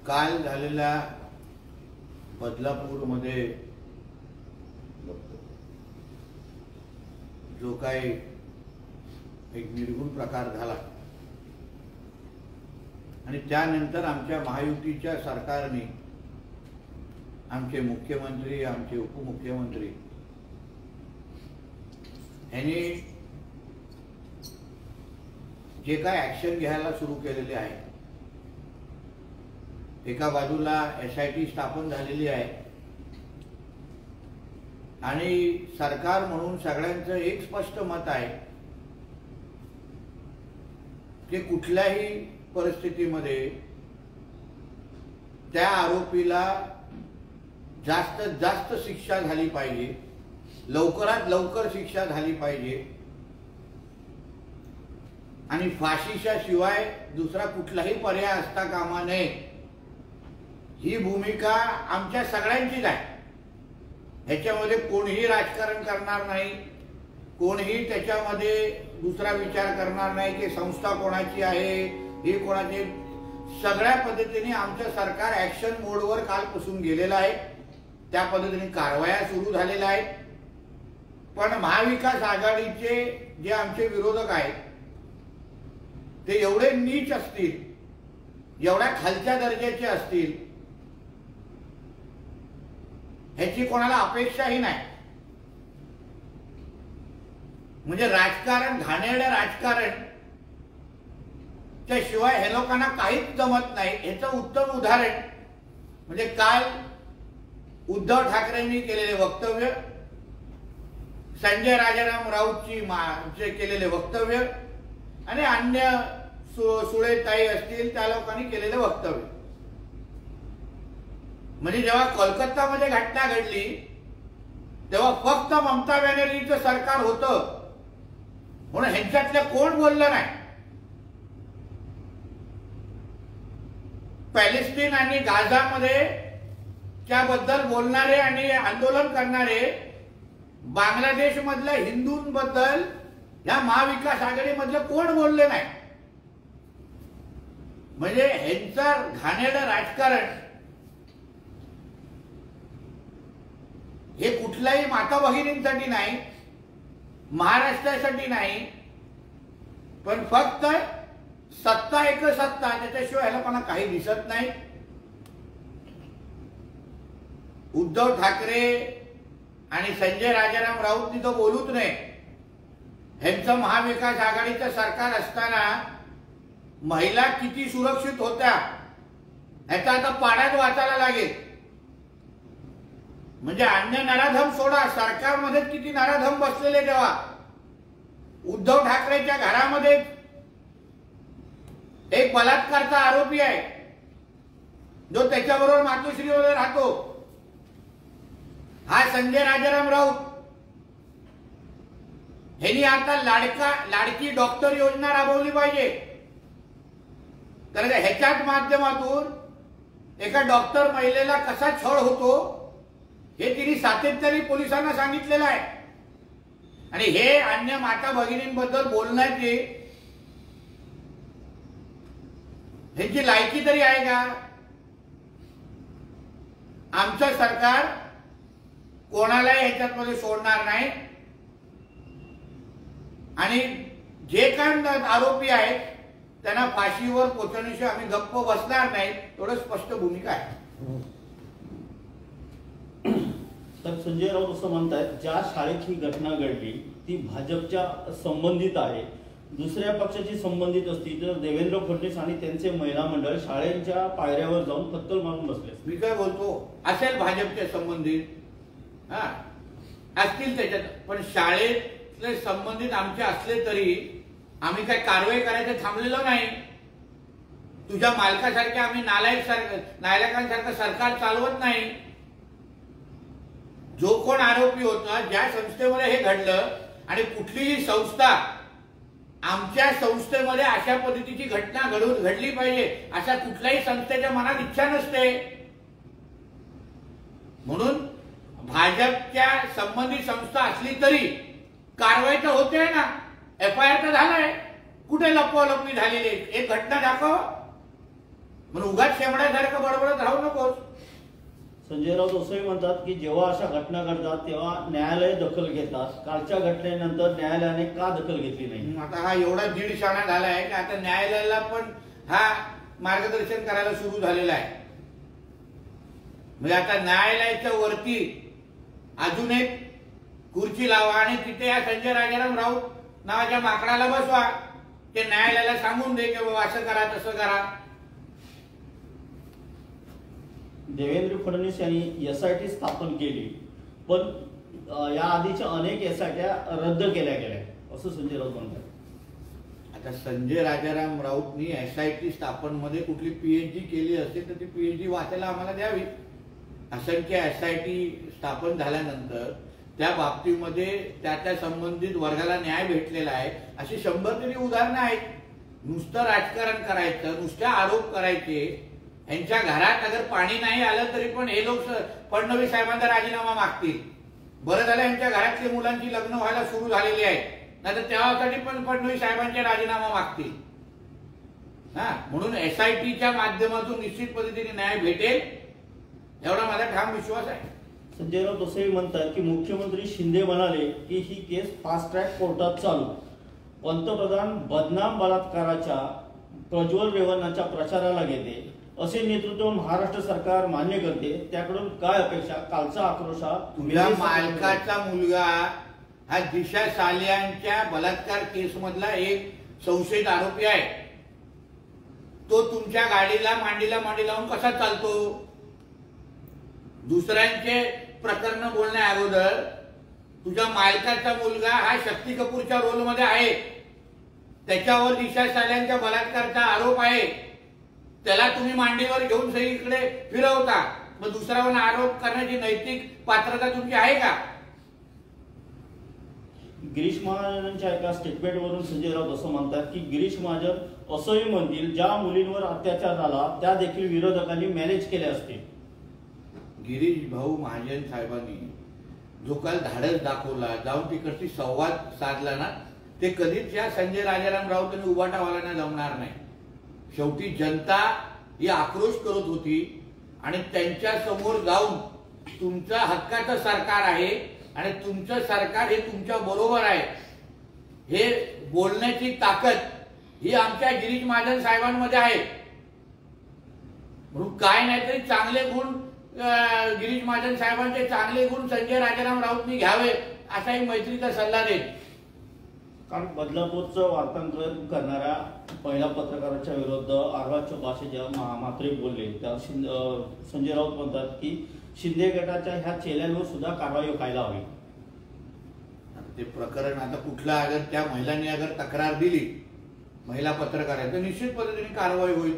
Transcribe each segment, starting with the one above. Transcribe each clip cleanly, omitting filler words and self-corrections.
काल झालेल्या बदलापूरमध्ये जो काही एक निर्गुण प्रकार झाला आणि त्यानंतर आमच्या महायुतीच्या सरकारने आमचे मुख्यमंत्री आमचे उपमुख्यमंत्री यांनी जे काय ऍक्शन घ्यायला सुरू केलेले आहे, एका बाजूला SIT स्थापन झालेली आहे आणि सरकार म्हणून सगळ्यांचं एक स्पष्ट मत आहे की कुठल्याही परिस्थितीमध्ये त्या आरोपीला जास्तीत जास्त शिक्षा झाली पाहिजे, लवकरात लवकर शिक्षा झाली पाहिजे आणि फाशीच्या शिवाय दुसरा कुठलाही पर्याय असता कामा नये, ही भूमिका आमच्या सगळ्यांचीच आहे। ह्याच्यामध्ये कोणीही राजकारण करणार नाही, कोणीही त्याच्यामध्ये दुसरा विचार करणार नाही की संस्था कोणाची आहे, ही कोणाची। सगळ्या पद्धतीने आमचं सरकार ऍक्शन मोडवर कालपासून गेलेलं आहे, त्या पद्धतीने कारवाया सुरू झालेल्या आहेत। पण महाविकास आघाडीचे जे आमचे विरोधक आहेत ते एवढे नीच असतील, एवढ्या खालच्या दर्जाचे असतील ह्याची कोणाला अपेक्षाही नाही। म्हणजे राजकारण, घाणेरडं राजकारण त्याशिवाय हे लोकांना काहीच जमत नाही। याचं उत्तम उदाहरण म्हणजे काल उद्धव ठाकरेंनी केलेले वक्तव्य, संजय राजाराम राऊतची केलेले वक्तव्य आणि अन्य सुळेताई असतील त्या लोकांनी केलेले वक्तव्य। म्हणजे जेव्हा कोलकातामध्ये घटना घडली तेव्हा फक्त ममता बॅनर्जीचं सरकार होतं म्हणून ह्यांच्यातले कोण बोललं नाही। पॅलेस्टाईन आणि गाझामध्ये त्याबद्दल बोलणारे आणि आंदोलन करणारे बांगलादेश मधल्या हिंदूंबद्दल या महाविकास आघाडीमधले कोण बोलले नाही। म्हणजे ह्यांचं घाणेरडं राजकारण हे कुठल्याही माता भगिनींसाठी नाही, महाराष्ट्रासाठी नाही, पण फक्त सत्ता एक सत्ता, त्याच्याशिवाय ह्याला कोणा काही दिसत नाही। उद्धव ठाकरे आणि संजय राजाराम राऊतनी तो बोलूच नाही। ह्यांचं महाविकास आघाडीचं सरकार असताना महिला किती सुरक्षित होत्या ह्याचा आता पाण्यात वाचायला लागेल। म्हणजे अन्य नराधम सोडा, सरकारमध्ये किती नराधम बसलेले। तेव्हा उद्धव ठाकरेच्या घरामध्ये एक बलात्कारचा आरोपी आहे जो त्याच्याबरोबर मातोश्रीवर राहतो, हा संजय राजाराम राऊत। ह्यांनी आता लाडकी डॉक्टर योजना राबवली पाहिजे, कारण ह्याच्याच माध्यमातून एका डॉक्टर महिलेला कसा छळ होतो हे तिने सातत्याने पोलिसांना सांगितलेलं आहे। आणि हे अन्य माता भगिनींबद्दल बोलण्याची ह्यांची लायकी तरी आहे का? आमचं सरकार कोणालाही ह्याच्यामध्ये सोडणार नाही आणि जे काही आरोपी आहेत त्यांना फाशीवर पोहोचवण्याशिवाय आम्ही गप्प बसणार नाही, एवढं स्पष्ट भूमिका आहे। तर संजय राऊत असं म्हणतात ज्या शाळेत ही घटना घडली ती भाजपच्या संबंधित आहे, दुसऱ्या पक्षाची संबंधित असती तर देवेंद्र फडणवीस आणि त्यांचे महिला मंडळ शाळेच्या पायऱ्यावर जाऊन पत्तल मारून बसले। मी काय बोलतो, असेल भाजपच्या संबंधित, असतील त्याच्यात, पण शाळेतले संबंधित आमचे असले तरी आम्ही काय कारवाई करायचं थांबलेलो नाही। तुझ्या मालकासारखे आम्ही नालायकांसारखं सरकार चालवत नाही। जो कोण आरोपी होता, ज्या संस्थेमध्ये हे घडलं आणि कुठलीही संस्था आमच्या संस्थेमध्ये अशा पद्धतीची घटना घडली पाहिजे अशा कुठल्याही संस्थेच्या मनात इच्छा नसते। म्हणून भाजपच्या संबंधित संस्था असली तरी कारवाई तर होते ना, FIR तर झालाय, कुठे लपवालपवी झालेली एक घटना दाखव। म्हणून उगाच शेमड्यासारखं बडबडत राहू नकोस. संजय राऊत असंही म्हणतात की जेव्हा अशा घटना घडतात तेव्हा न्यायालय दखल घेतात. कालच्या घटनेनंतर न्यायालयाने का दखल घेतली नाही? आता हा एवढा दीड शाणा झाला आहे की आता न्यायालयाला पण हा मार्गदर्शन करायला सुरू झालेला आहे. म्हणजे आता न्यायालयाच्या वरती अजून एक खुर्ची लावा आणि तिथे या संजय राजाराम राऊत नावाच्या माकडाला बसवा. ते न्यायालयाला सांगून दे की बाबा असं करा तसं करा. देवेंद्र फडणवीस यांनी SIT स्थापन केली, पण या आधीच्या अनेक SITया रद्द केल्या गेल्या असं संजय राऊत म्हणतात. आता संजय राजाराम राऊतनी SIT स्थापन मध्ये कुठली PhD केली असेल तर ती PhD वाचायला आम्हाला द्यावी. असंख्य SIT स्थापन झाल्यानंतर त्या बाबतीमध्ये त्या संबंधित वर्गाला न्याय भेटलेला आहे अशी 100 तरी उदाहरणं आहेत. नुसतं राजकारण करायचं, नुसते आरोप करायचे. यांच्या घरात अगर पाणी नाही आलं तरी पण हे लोक फडणवीस साहेबांचा राजीनामा मागतील. बरं झालं यांच्या घरातली मुलांची लग्न व्हायला सुरू झालेली आहे, नाहीतर तेव्हासाठी पण फडणवीस साहेबांचे राजीनामा मागतील. म्हणून SITच्या माध्यमातून निश्चित पद्धतीने न्याय भेटेल एवढा माझा ठाम विश्वास आहे. संजय राऊत असंही म्हणतात की मुख्यमंत्री शिंदे म्हणाले की ही केस फास्ट ट्रॅक कोर्टात चालू. पंतप्रधान बदनाम बलात्काराच्या प्रज्वल रेवन्नाच्या प्रचाराला घेते असे नेतृत्व महाराष्ट्र सरकार मान्य करते. त्याकडून काय अपेक्षा? कालचा आक्रोश हा तुझ्या मालकाचा मुलगा हा दिशा सालियांच्या बलात्कार केस मधला एक संशयित आरोपी आहे. तो तुमच्या गाडीला मांडीला मांडी लावून कसा चालतो? दुसऱ्यांचे प्रकरण बोलण्या अगोदर तुझ्या मालकाचा मुलगा हा शक्ती कपूरच्या रोलमध्ये आहे. त्याच्यावर दिशा सालियांच्या बलात्कारचा आरोप आहे. त्याला तुम्ही मांडीवर घेऊन सगळीकडे फिरवता. मग दुसऱ्यावर आरोप करण्याची नैतिक पात्रता तुमची आहे का? गिरीश महाजनांच्या एका स्टेटमेंटवरून संजय राऊत असं म्हणतात की गिरीश महाजन असंही म्हणतील ज्या मुलींवर अत्याचार झाला त्या देखील विरोधकांनी मॅनेज केल्या असतील. गिरीश भाऊ महाजन साहेबांनी जो काल धाडस दाखवला, जाऊन तिकडची संवाद साधला ना, ते कधीच या संजय राजाराम राऊत आणि उबाटावाल्यांना जमणार नाही. शेवटी जनता ही आक्रोश करत होती आणि त्यांच्या समोर जाऊन तुमचं हक्काचं सरकार आहे आणि तुमचं सरकार हे तुमच्या बरोबर आहे हे बोलण्याची ताकद ही आमच्या गिरीश महाजन साहेबांमध्ये आहे. म्हणून काय नाही तरी चांगले गुण गिरीश महाजन साहेबांचे चांगले गुण संजय राजाराम राऊतनी घ्यावे असाही मैत्रीचा सल्ला देत. कारण बदलापूरचं वार्तांकन करणाऱ्या पहिल्या पत्रकाराच्या विरुद्ध अर्वाच्य भाषेच्या मात्रे बोलले. त्या संजय राऊत म्हणतात की शिंदे गटाच्या ह्या चेल्यांवर सुद्धा कारवाई व्हायला हवी. ते प्रकरण आता कुठला अगर त्या महिलांनी अगर तक्रार दिली महिला पत्रकार आहे तर निश्चित पद्धतीने कारवाई होईल.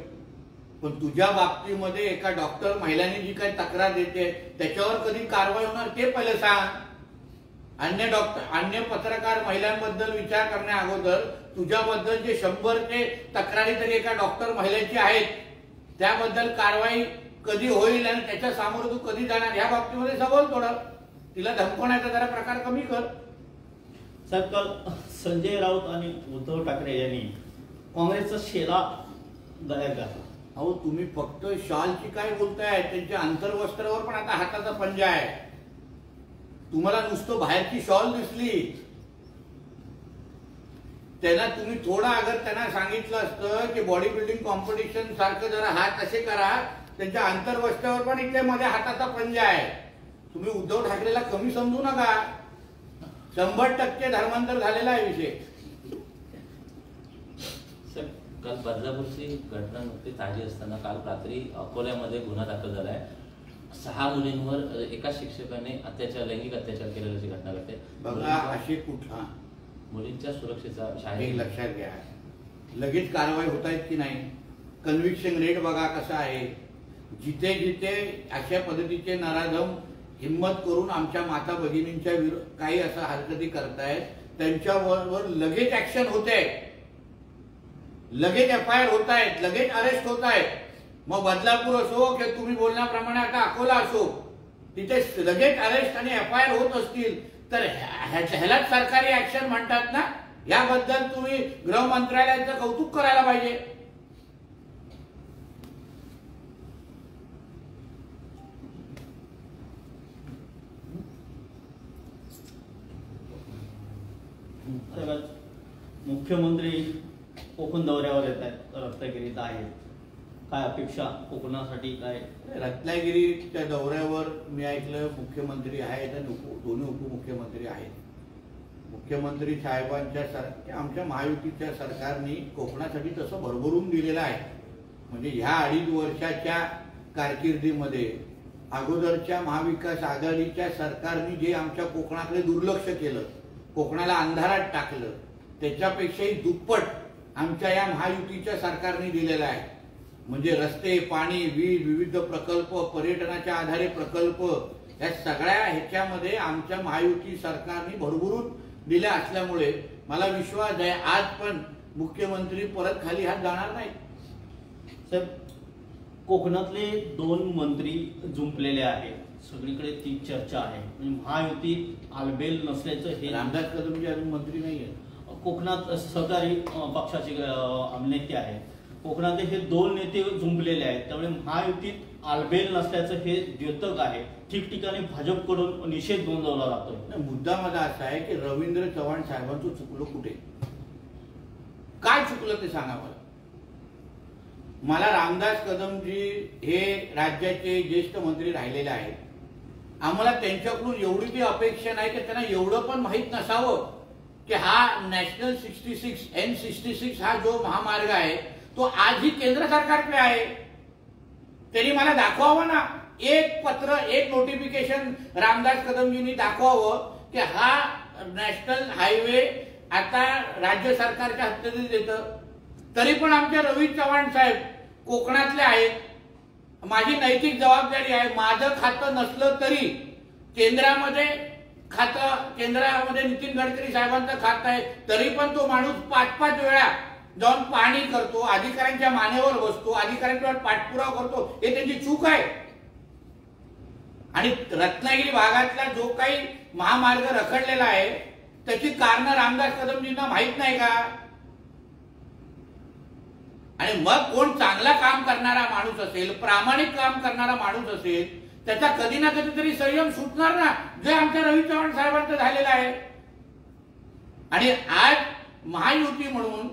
पण तुझ्या बाबतीमध्ये एका डॉक्टर महिलांनी जी काही तक्रार देते त्याच्यावर कधी कारवाई होणार ते पहिले सांग. अन्य पत्रकार महिलांबद्दल विचार करण्या अगोदर तुझ्याबद्दल जे 100 ते तक्रारी तरी एका डॉक्टर महिलांची आहेत त्याबद्दल कारवाई कधी होईल आणि त्याच्या समोर तू कधी जाणार या बाबतीमध्ये सवाल थोडं तिला धमकवण्याचा जरा प्रकार कमी कर. साहेब, काल संजय राऊत आणि उद्धव ठाकरे यांनी काँग्रेसचा शेला गळ्यात घातला. अहो तुम्ही फक्त शॉलची काय बोलताय? त्यांच्या अंतर्वस्त्रावर पण आता हाताचा पंजा आहे. तुम्हाला नुसतं बाहेरची शॉल दिसली. त्यांना तुम्ही थोडा अगर त्यांना सांगितलं असतं की बॉडी बिल्डिंग कॉम्पिटिशन सारखं जरा हात असे करा, त्यांच्या अंतर्वस्त्रावर पण इथे मध्ये हाताचा पंजा आहे. तुम्ही उद्धव ठाकरेला कमी समजू नका. 100% धर्मांतर झालेला आहे विषय. काल बदलापूरची घटना नुकती ताजी असताना काल रात्री अकोल्यामध्ये गुन्हा दाखल झालाय. 6 मुलींवर एका शिक्षकाने लैंगिक अत्याचार केलेल्याची घटना घडते. बघा अशी कुठला मुलींच्या सुरक्षेचा शाही लक्षात घ्या. लगेच कारवाई होत आहेत की नाही? कन्व्हिक्शन रेट बघा कसा आहे. जिथे जिथे अशा पद्धतीचे नराधम हिम्मत करून आमच्या माता भगिनींच्या काही अशा हरकती करतायत त्यांच्यावर लगेच ऍक्शन होते, लगेच FIR होत आहेत, लगेच अरेस्ट होत आहेत. मग बदलापूर असो की तुम्ही बोलण्याप्रमाणे आता अकोला असो, तिथे लगेच अरेस्ट आणि FIR होत असतील तर ह्यालाच सरकारी ऍक्शन म्हणतात ना. याबद्दल तुम्ही गृह मंत्रालयाचं कौतुक करायला पाहिजे. मुख्यमंत्री कोकण दौऱ्यावर येत आहेत, रत्नागिरीत आहेत, काय अपेक्षा कोकणासाठी काय? रत्नागिरीच्या दौऱ्यावर मी ऐकलं मुख्यमंत्री आहेत आणि दोन्ही उपमुख्यमंत्री आहेत. मुख्यमंत्री साहेबांच्या आमच्या महायुतीच्या सरकारने कोकणासाठी तसं भरभरून दिलेलं आहे. म्हणजे ह्या 2.5 वर्षाच्या कारकिर्दीमध्ये अगोदरच्या महाविकास आघाडीच्या सरकारने जे आमच्या कोकणाकडे दुर्लक्ष केलं, कोकणाला अंधारात टाकलं, त्याच्यापेक्षाही दुप्पट आमच्या या महायुतीच्या सरकारने दिलेलं आहे. म्हणजे रस्ते, पाणी, वीज, विविध प्रकल्प, पर्यटनाच्या आधारे प्रकल्प, या सगळ्या ह्याच्यामध्ये आमच्या महायुती सरकारने भरभरून दिल्या असल्यामुळे मला विश्वास आहे आज पण मुख्यमंत्री परत खाली हात जाणार नाही. साहेब, कोकणातले 2 मंत्री जुंपलेले आहेत, सगळीकडे ती चर्चा आहे. म्हणजे महायुतीत आलबेल नसल्याचं हे रामदास कदमजी अजून मंत्री नाही आहेत. कोकणात सहकारी पक्षाचे नेते आहेत. कोकणातले हे 2 नेते जुंपलेले आहेत, त्यामुळे महायुतीत आलबेल नसल्याचं हे द्योतक आहे. ठिकठिकाणी भाजपकडून निषेध नोंदवला जातोय. मुद्दा माझा असा आहे की रवींद्र चव्हाण साहेबांचं चुकलं कुठे, काय चुकलं ते सांगा मला. मला रामदास कदमजी हे राज्याचे ज्येष्ठ मंत्री राहिलेले आहेत. आम्हाला त्यांच्याकडून एवढी ती अपेक्षा नाही की त्यांना एवढं पण माहीत नसावं की हा नॅशनल 66 N66 हा जो महामार्ग आहे तो आजही केंद्र सरकारकडे आहे. त्यांनी मला दाखवावं ना, एक पत्र, एक नोटिफिकेशन रामदास कदमजींनी दाखवावं की हा नॅशनल हायवे आता राज्य सरकारच्या हद्दीत येतं. तरी पण आमचे रवी चव्हाण साहेब कोकणातले आहेत. माझी नैतिक जबाबदारी आहे. माझं खातं नसलं तरी केंद्रामध्ये नितीन गडकरी साहेबांचं खातं आहे, तरी पण तो माणूस 5-5 वेळा जाऊन पाहणी करतो, अधिकाऱ्यांच्या मानेवर बसतो, अधिकाऱ्यांवर पाठपुरावा करतो. हे त्यांची चूक आहे. आणि रत्नागिरी भागातला जो काही महामार्ग रखडलेला आहे त्याची कारणं रामदास कदमजींना माहित नाही का? आणि मग कोण चांगला काम करणारा माणूस असेल, प्रामाणिक काम करणारा माणूस असेल, त्याचा कधी ना कधीतरी संयम सुटणार ना, जे आमच्या रवी चव्हाण साहेबांचं झालेलं आहे. आणि आज महायुती म्हणून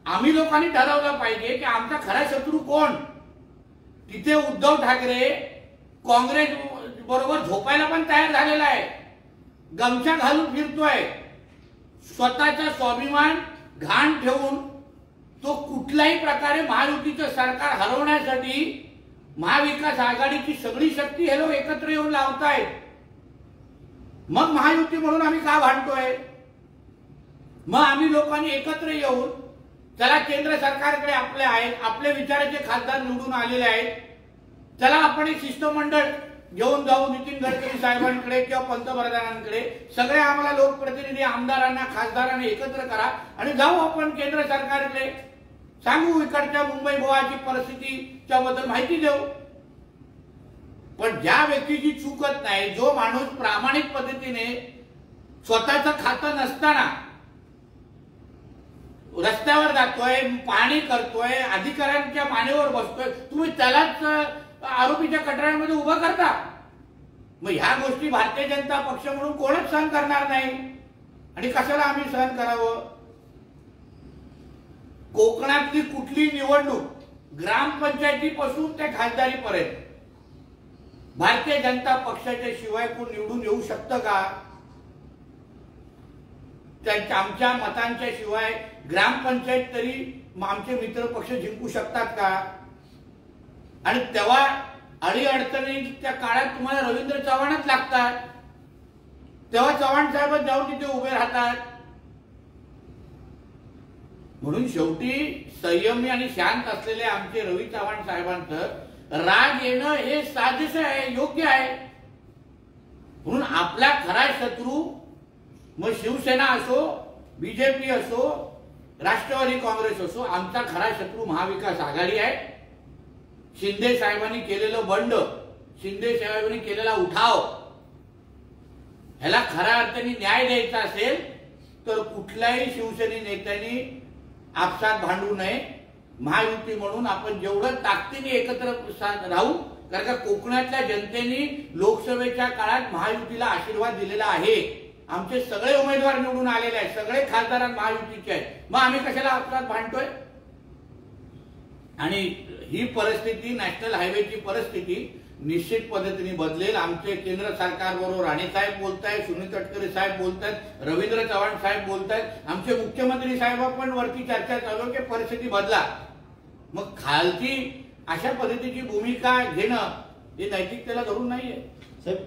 आम्ही लोकांनी ठरवलं पाहिजे की आमचा खरा शत्रू कोण. तिथे उद्धव ठाकरे काँग्रेस बरोबर झोपायला पण तयार झालेला आहे, गमछा घालून फिरतोय. स्वतःचा स्वाभिमान घाण ठेवून तो कुठल्याही प्रकारे महायुतीचं सरकार हरवण्यासाठी महाविकास आघाडीची सगळी शक्ती हे लोक एकत्र येऊन लावतायत. मग महायुती म्हणून आम्ही का भांडतोय? मग आम्ही लोकांनी एकत्र येऊन चला केंद्र सरकारकडे आपले आहेत, आपले विचाराचे खासदार निवडून आलेले आहेत, चला आपण एक शिष्टमंडळ घेऊन जाऊ नितीन गडकरी साहेबांकडे किंवा पंतप्रधानांकडे, सगळे आम्हाला लोकप्रतिनिधी, आमदारांना, खासदारांना एकत्र करा आणि जाऊ आपण केंद्र सरकारकडे, सांगू इकडच्या मुंबई गोवाची परिस्थितीच्या बद्दल माहिती देऊ. पण ज्या व्यक्तीची चूकत नाही, जो माणूस प्रामाणिक पद्धतीने स्वतःचं खातं नसताना रस्त्यावर जातोय, पाहणी करतोय, अधिकाऱ्यांच्या मानेवर बसतोय, तुम्ही त्यालाच आरोपीच्या कटड्यांमध्ये उभं करता. मग ह्या गोष्टी भारतीय जनता पक्ष म्हणून कोणच सहन करणार नाही. आणि कशाला आम्ही सहन करावं? कोकणातली कुठली निवडणूक ग्रामपंचायतीपासून ते खासदारीपर्यंत भारतीय जनता पक्षाच्या शिवाय कोण निवडून येऊ शकतं का? आमच्या मतांच्या शिवाय ग्रामपंचायत तरी आमचे मित्र पक्ष जिंकू शकतात का? आणि तेव्हा अडीअडचणीच्या काळात तुम्हाला रवींद्र चव्हाणच लागतात, तेव्हा चव्हाण साहेब जाऊन तिथे उभे राहतात. म्हणून शेवटी संयमी आणि शांत असलेले आमचे रवी चव्हाण साहेबांचं राग येणं हे साजेसे आहे, योग्य आहे. म्हणून आपला खरा शत्रू मग शिवसेना असो, बीजेपी असो, राष्ट्रवादी काँग्रेस असो, आमचा खरा शत्रू महाविकास आघाडी आहे. शिंदे साहेबांनी केलेलं बंड, शिंदे साहेबांनी केलेला उठाव, ह्याला खऱ्या अर्थाने न्याय द्यायचा असेल तर कुठल्याही शिवसेने नेत्यांनी आपसात भांडू नये. महायुती म्हणून आपण जेवढं ताकदीने एकत्र राहू, कारण का कोकणातल्या जनतेने लोकसभेच्या काळात महायुतीला आशीर्वाद दिलेला आहे. आमचे सगळे उमेदवार निवडून आलेले आहेत, सगळे खासदार महायुतीचे आहेत, मग आम्ही कशाला आपल्यात भांडतोय? आणि ही परिस्थिती, नॅशनल हायवेची परिस्थिती निश्चित पद्धतीने बदलेल. आमचे केंद्र सरकारबरोबर राणेसाहेब बोलतायत, सुनील तटकरे साहेब बोलतायत, रवींद्र चव्हाण साहेब बोलतायत, आमचे मुख्यमंत्री साहेब पण वरती चर्चा चालू की परिस्थिती बदला. मग खालची अशा पद्धतीची भूमिका घेणं हे नैतिकतेला धरून नाहीये. साहेब,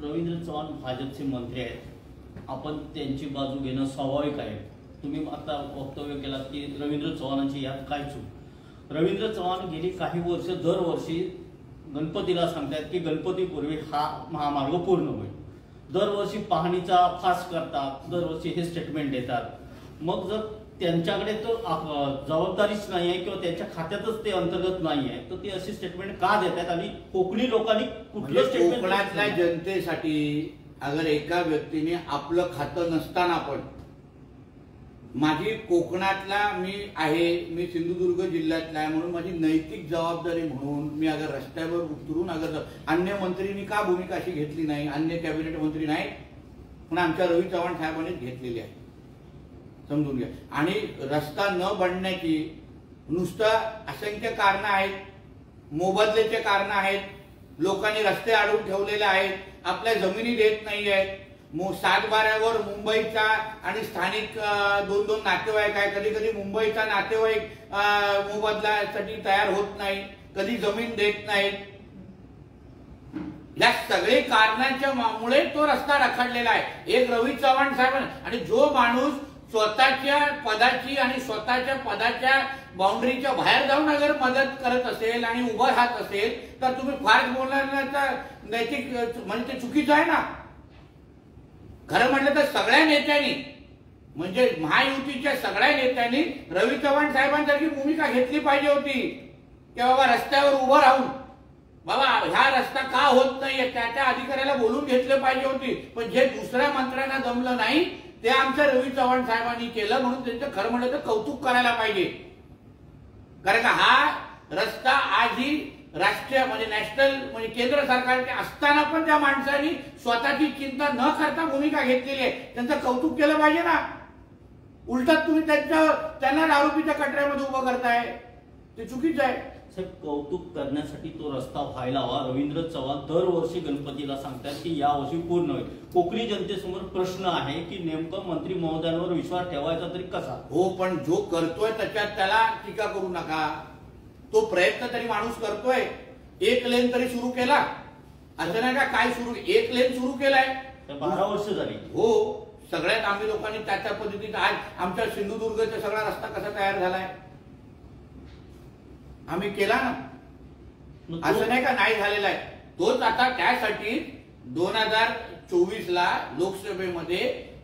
रवींद्र चव्हाण भाजपचे मंत्री आहेत, आपण त्यांची बाजू घेणं स्वाभाविक आहे. तुम्ही आता वक्तव्य केलात की रवींद्र चव्हाणांची यात काय चूक? रवींद्र चव्हाण गेली काही वर्ष दरवर्षी गणपतीला सांगतात की गणपतीपूर्वी हा महामार्ग पूर्ण होईल. दरवर्षी पाहणीचा फास्ट करतात, दरवर्षी हे स्टेटमेंट देतात. मग जर त्यांच्याकडे तर जबाबदारीच नाही आहे किंवा त्यांच्या खात्यातच ते अंतर्गत नाही आहे, तर ते अशी स्टेटमेंट का देतात? आणि कोकणी लोकांनी कुठलं स्टेटमेंट? कोकणातल्या जनतेसाठी अगर एका व्यक्तीने आपलं खातं नसताना पण, माझी कोकणातला मी आहे, मी सिंधुदुर्ग जिल्ह्यातला आहे म्हणून माझी नैतिक जबाबदारी म्हणून मी अगर रस्त्यावर उतरून अगर अन्य मंत्रींनी का भूमिका अशी घेतली नाही, अन्य कॅबिनेट मंत्री नाही पण आमच्या रवी चव्हाण साहेबांनी घेतलेली आहे, समजून घ्या. आणि रस्ता न बनण्याची नुसतं असंख्य कारणं आहेत, मोबदल्याचे कारणं आहेत, लोकांनी रस्ते अडवून ठेवलेले आहेत, आपल्या जमिनी देत नाही आहेत, सातबाऱ्यावर मुंबईचा आणि स्थानिक दोन दोन नातेवाईक आहे, कधी कधी मुंबईचा नातेवाईक मोबदल्यासाठी तयार होत नाही, कधी जमीन देत नाहीत. या सगळे कारणांच्या मुळे तो रस्ता रखडलेला आहे. एक रवी चव्हाण साहेब, आणि जो माणूस स्वतःच्या पदाची आणि स्वतःच्या पदाच्या बाउंड्रीच्या बाहेर जाऊन अगर मदत करत असेल आणि उभं राहत असेल तर तुम्ही फार बोलण्याचा नैतिक म्हणजे ते चुकीचं आहे ना. खरं म्हटलं तर सगळ्या नेत्यांनी, म्हणजे महायुतीच्या सगळ्या नेत्यांनी रवी चव्हाण साहेबांसारखी भूमिका घेतली पाहिजे होती की बाबा रस्त्यावर उभं राहून बाबा ह्या रस्ता का होत नाहीये त्या अधिकाऱ्याला बोलून घेतले पाहिजे होती. पण जे दुसऱ्या मंत्र्यांना जमलं नाही ते आमच्या रवी चव्हाण साहेबांनी केलं, म्हणून त्यांचं खरं म्हटलं तर कौतुक करायला पाहिजे. कारण का हा रस्ता आजही राष्ट्रीय म्हणजे नॅशनल म्हणजे केंद्र सरकारचे असताना पण त्या माणसांनी स्वतःची चिंता न करता भूमिका घेतलेली आहे, त्यांचं कौतुक केलं पाहिजे ना. उलटात तुम्ही त्यांना आरोपीच्या कटऱ्यामध्ये उभं करताय, ते चुकीचं आहे. साहेब, कौतुक करण्यासाठी तो रस्ता व्हायला हवा. रवींद्र चव्हाण दरवर्षी गणपतीला सांगतात की यावर्षी पूर्ण होईल. कोकणी जनतेसमोर प्रश्न आहे की नेमकं मंत्री महोदयांवर विश्वास ठेवायचा तरी कसा? हो, पण जो करतोय त्याच्यात त्याला टीका करू नका. तो प्रयत्न तरी माणूस करतोय. एक लेन तरी सुरू केला, असं नाही का काय सुरू, एक लेन सुरू केलाय, 12 वर्ष झाली. हो, सगळ्यात आम्ही लोकांनी त्या पद्धतीने आज आमच्या सिंधुदुर्गचा सगळा रस्ता कसा तयार झालाय आम्ही केला ना. असं नाही का नाही झालेला आहे. तोच आता त्यासाठी 2024ला लोकसभेमध्ये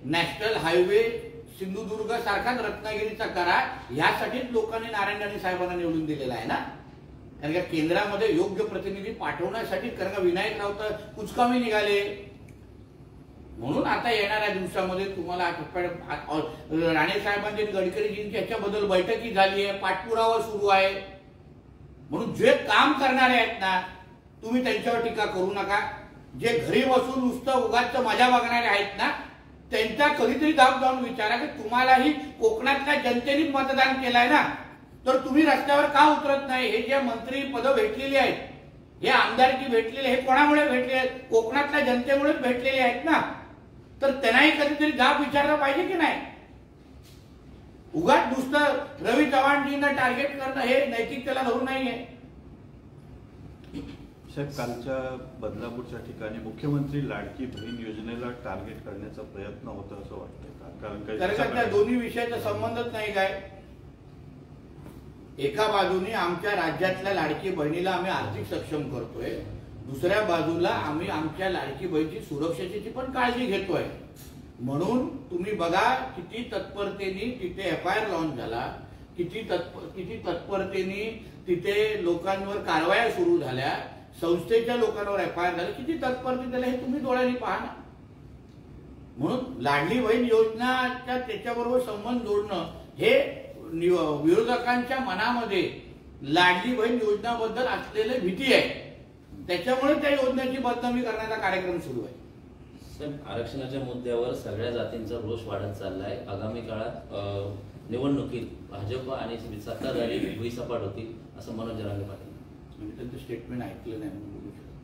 नॅशनल हायवे सिंधुदुर्ग सारखाच रत्नागिरीचा करा यासाठीच लोकांनी नारायण राणे साहेबांना निवडून दिलेला आहे ना. कारण का केंद्रामध्ये योग्य प्रतिनिधी पाठवण्यासाठी, कारण का विनायक राऊत कुचकामी निघाले, म्हणून आता येणाऱ्या दिवसामध्ये तुम्हाला राणे साहेबांचे गडकरीजींची याच्याबद्दल बैठकी झाली आहे, पाठपुरावा सुरू आहे. म्हणून जे काम करणारे आहेत ना तुम्ही त्यांच्यावर टीका करू नका. जे घरी बसून नुसतं उगाच मजा बघणारे आहेत ना त्यांच्या कधीतरी जाऊन विचारा की तुम्हालाही कोकणातल्या जनतेने मतदान केलंय ना, तर तुम्ही रस्त्यावर का उतरत नाही? हे जे मंत्री पद भेटलेली आहेत, हे आमदारकी भेटलेले, हे कोणामुळे भेटले आहेत? कोकणातल्या जनतेमुळेच भेटलेले आहेत ना. तर त्यांनाही कधीतरी जाब विचारला पाहिजे की नाही. उगाच नुसतं रवी चव्हाणजींना टार्गेट करणं हे नैतिकतेला धरून नाहीये. साहेब, कालच्या बदलापूरच्या ठिकाणी मुख्यमंत्री लाडकी बहीण योजनेला टार्गेट करण्याचा प्रयत्न होता असं वाटतंय का? कारण त्या दोन्ही विषयाचा संबंधच नाही काय. एका बाजूने आमच्या राज्यातल्या लाडकी बहिणीला आम्ही आर्थिक सक्षम करतोय, दुसऱ्या बाजूला आम्ही आमच्या लाडकी बहिणीची सुरक्षेची पण काळजी घेतोय. म्हणून तुम्ही बघा किती तत्परतेने तिथे FIR लॉन्च झाला, किती तत्परतेने तिथे लोकांवर कारवाया सुरू झाल्या, संस्थेच्या लोकांवर FIR झाले, किती तत्परते झाल्या हे तुम्ही डोळ्यांनी पहा ना. म्हणून लाडली बहीण योजनाच्या त्याच्याबरोबर संबंध जोडणं हे विरोधकांच्या मनामध्ये लाडली बहीण योजनाबद्दल असलेली भीती आहे, त्याच्यामुळे त्या योजनेची बदनामी करण्याचा कार्यक्रम सुरू आहे. साहेब, आरक्षणाच्या मुद्द्यावर सगळ्या जातींचा रोष वाढत चाललाय. आगामी काळात निवडणुकीत भाजप आणि सत्ताधारी भुईसपाट होतील असं मनोज जरांगे पाटील. म्हणजे त्यांचं स्टेटमेंट ऐकलं नाही म्हणून बोलू शकतो.